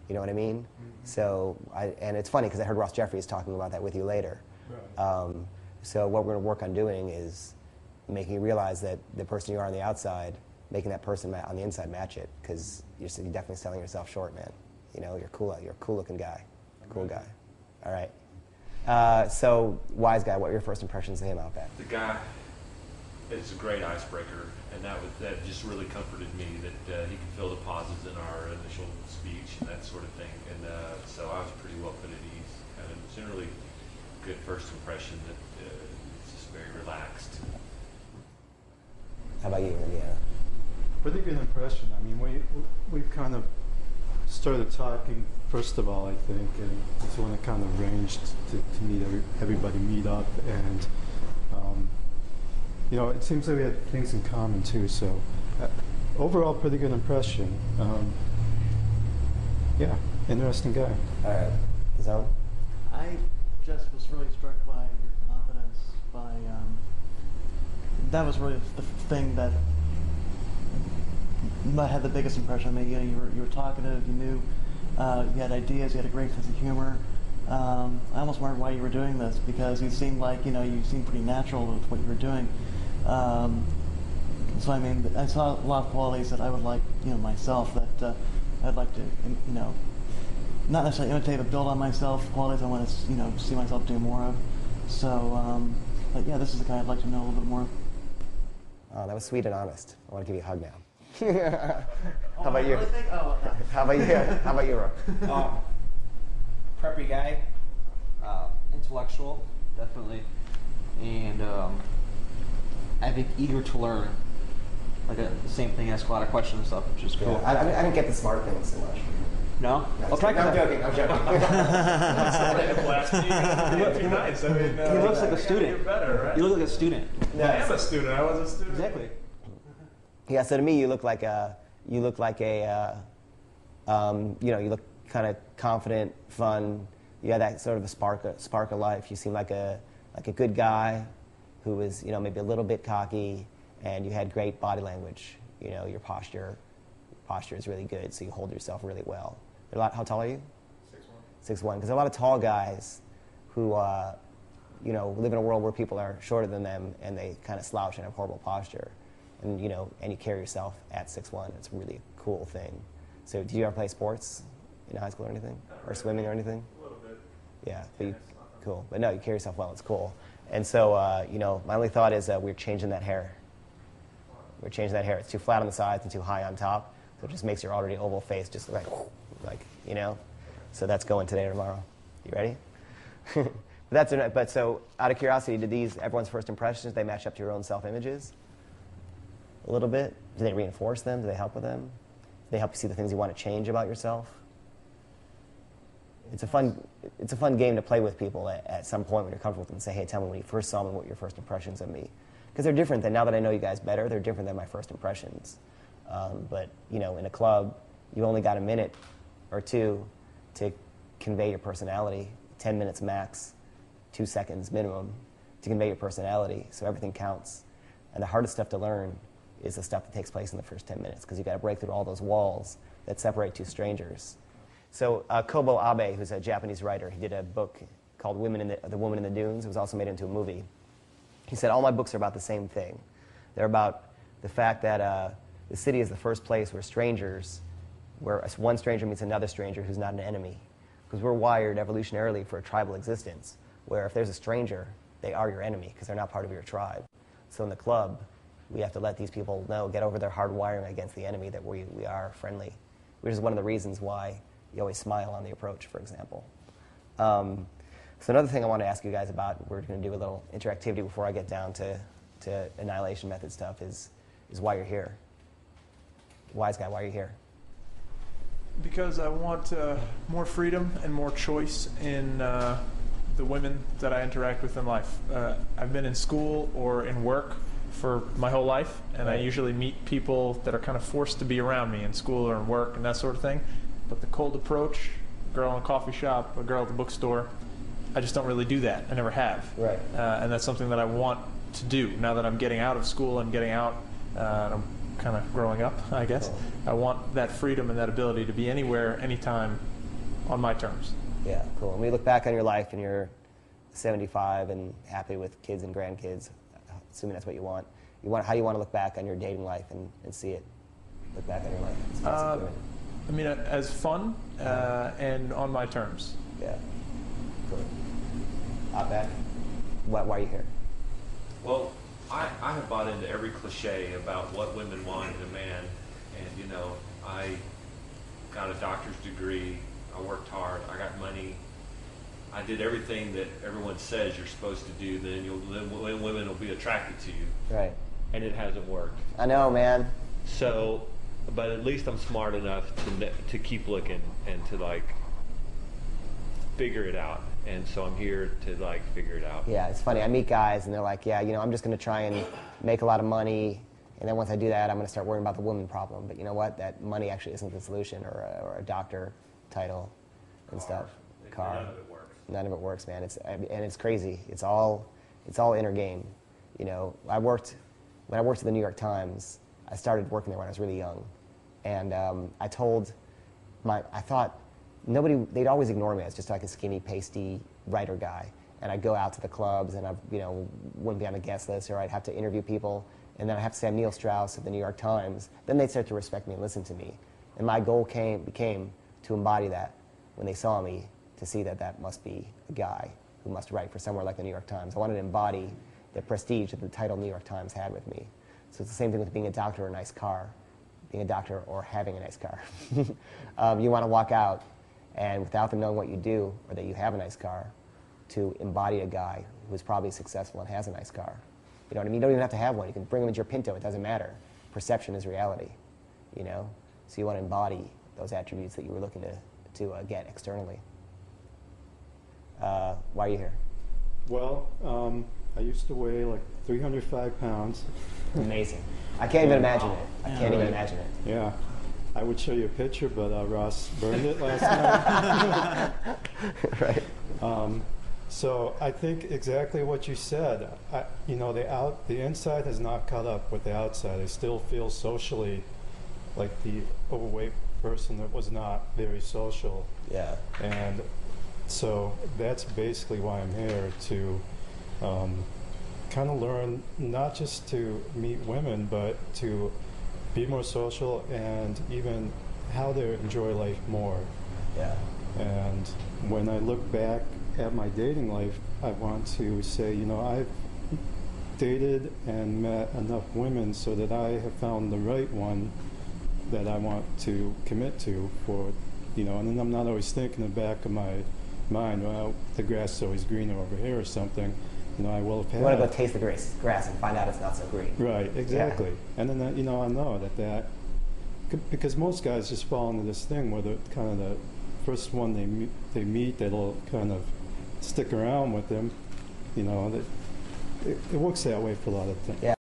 You know what I mean? So, and it's funny because I heard Ross Jeffries talking about that with you later. Right. So what we're going to work on doing is making you realize that the person you are on the outside, making that person on the inside match it, because you're definitely selling yourself short, man. You know, you're cool. You're a cool-looking guy. Cool guy. All right. So, Wise Guy, what are your first impressions of him out back? The guy is a great icebreaker, and that just really comforted me that he could fill the pauses in our initial speech and that sort of thing. And so I was pretty well put at ease. Kind of generally good first impression that it's just very relaxed. How about you, Indiana? Pretty good impression. I mean, we've kind of started talking, first of all, I think, and just want to kind of arrange to meet everybody meet up, and you know, it seems like we had things in common too. So overall, pretty good impression. Yeah, interesting guy. All right, Zone? I just was really struck by your confidence. That was really the thing that had the biggest impression on me. You know, you were talkative. You knew you had ideas. You had a great sense of humor. I almost wondered why you were doing this, because you seemed like, you know, you seemed pretty natural with what you were doing. So I mean, I saw a lot of qualities that I would like, you know, myself, that I'd like to, you know, not necessarily imitate, but build on myself. Qualities I want to, you know, see myself do more of. So, but yeah, this is the guy I'd like to know a little bit more. Oh, that was sweet and honest. I want to give you a hug now. How about you? Really think? Oh, no. How about you? How about you, Rob? Preppy guy, intellectual, definitely, and I think eager to learn. Like the same thing, ask a lot of questions and stuff, which is cool. Yeah, I didn't get the smart things so much. No? No, I'll try. No, I'm joking. I'm joking. He looks like a student. You're better, right? You look like a student. No, I am a student. I was a student. Exactly. Yeah. So to me, you look like a you look kind of confident, fun. You had that sort of a spark of life. You seem like a good guy who was, you know, maybe a little bit cocky, and you had great body language. You know, your posture is really good, so you hold yourself really well. How tall are you? 6'1". 6'1". Because a lot of tall guys who, you know, live in a world where people are shorter than them, and they kind of slouch and have horrible posture. And, you know, and you carry yourself at 6'1". It's a really cool thing. So did you ever play sports in high school or anything? Or swimming or anything? A little bit. Yeah, but cool. But no, you carry yourself well. It's cool. And so, you know, my only thought is we're changing that hair. We're changing that hair. It's too flat on the sides and too high on top. So it just makes your already oval face just like, you know. So that's going today or tomorrow. You ready? But so, out of curiosity, did everyone's first impressions, they match up to your own self-images? A little bit? Do they reinforce them? Do they help with them? Do they help you see the things you want to change about yourself? It's a fun game to play with people at some point when you're comfortable with them and say, hey, tell me when you first saw me, what were your first impressions of me? Because they're different than, now that I know you guys better, they're different than my first impressions. But, you know, in a club, you only got a minute or two to convey your personality, 10 minutes max, 2 seconds minimum to convey your personality, so everything counts. And the hardest stuff to learn is the stuff that takes place in the first 10 minutes, because you've got to break through all those walls that separate two strangers. So Kobo Abe, who's a Japanese writer, he did a book called The Woman in the Dunes. It was also made into a movie. He said, all my books are about the same thing. They're about the fact that the city is the first place where one stranger meets another stranger who's not an enemy. Because we're wired evolutionarily for a tribal existence, where if there's a stranger, they are your enemy because they're not part of your tribe. So in the club, we have to let these people know, get over their hard wiring against the enemy, that we are friendly, which is one of the reasons why you always smile on the approach, for example. So another thing I want to ask you guys about, we're going to do a little interactivity before I get down to annihilation method stuff, is why you're here. Wise Guy, why are you here? Because I want more freedom and more choice in the women that I interact with in life. I've been in school or in work for my whole life, and I usually meet people that are kind of forced to be around me in school or in work and that sort of thing. But the cold approach, a girl in a coffee shop, a girl at the bookstore, I just don't really do that. I never have. Right. And that's something that I want to do now that I'm getting out of school and getting out. And I'm kind of growing up, I guess. I want that freedom and that ability to be anywhere, anytime, on my terms. Yeah, cool. And when you look back on your life and you're 75 and happy with kids and grandkids, assuming that's what you want, how do you want to look back on your dating life and see it? Look back on your life. And see what's doing. I mean, as fun and on my terms. Yeah. Cool. Outback, why are you here? Well, I have bought into every cliche about what women want in a man, and you know, I got a doctor's degree, I worked hard, I got money, I did everything that everyone says you're supposed to do, then women will be attracted to you. Right. And it hasn't worked. I know, man. So, but at least I'm smart enough to keep looking and to like figure it out. And so I'm here to like figure it out. Yeah, it's funny. I meet guys and they're like, yeah, you know, I'm just going to try and make a lot of money. And then once I do that, I'm going to start worrying about the woman problem. But you know what? That money actually isn't the solution, or a doctor title and stuff. Car. None of it works. None of it works, man. And it's crazy. It's all inner game. You know, when I worked at the New York Times, I started working there when I was really young. And I thought they'd always ignore me as just like a skinny, pasty writer guy. And I'd go out to the clubs and I, wouldn't be on the guest list, or I'd have to interview people. And then I'd have to say I'm Neil Strauss of the New York Times. Then they'd start to respect me and listen to me. And my goal became to embody that when they saw me, to see that must be a guy who must write for somewhere like the New York Times. I wanted to embody the prestige that the title New York Times had with me. So it's the same thing with being a doctor or a nice car, being a doctor or having a nice car. You want to walk out and without them knowing what you do or that you have a nice car, to embody a guy who's probably successful and has a nice car. You know what I mean? You don't even have to have one. You can bring them into your Pinto. It doesn't matter. Perception is reality, you know? So you want to embody those attributes that you were looking to get externally. Why are you here? Well, I used to weigh like 305 pounds. Amazing. I can't even imagine it. I can't even imagine it. Yeah. I would show you a picture, but Ross burned it last night. Right. So I think exactly what you said. The inside has not caught up with the outside. I still feel socially like the overweight person that was not very social. Yeah. And so that's basically why I'm here, to kind of learn not just to meet women, but to be more social and even how to enjoy life more. Yeah. And when I look back at my dating life, I want to say, I've dated and met enough women so that I have found the right one that I want to commit to for, and then I'm not always thinking in the back of my mind, well, the grass is always greener over here or something. I will have had. You want to go taste the grass and find out it's not so green. Right, exactly. Yeah. And then, I know that because most guys just fall into this thing where the kind of the first one they meet, that'll kind of stick around with them. It works that way for a lot of things. Yeah.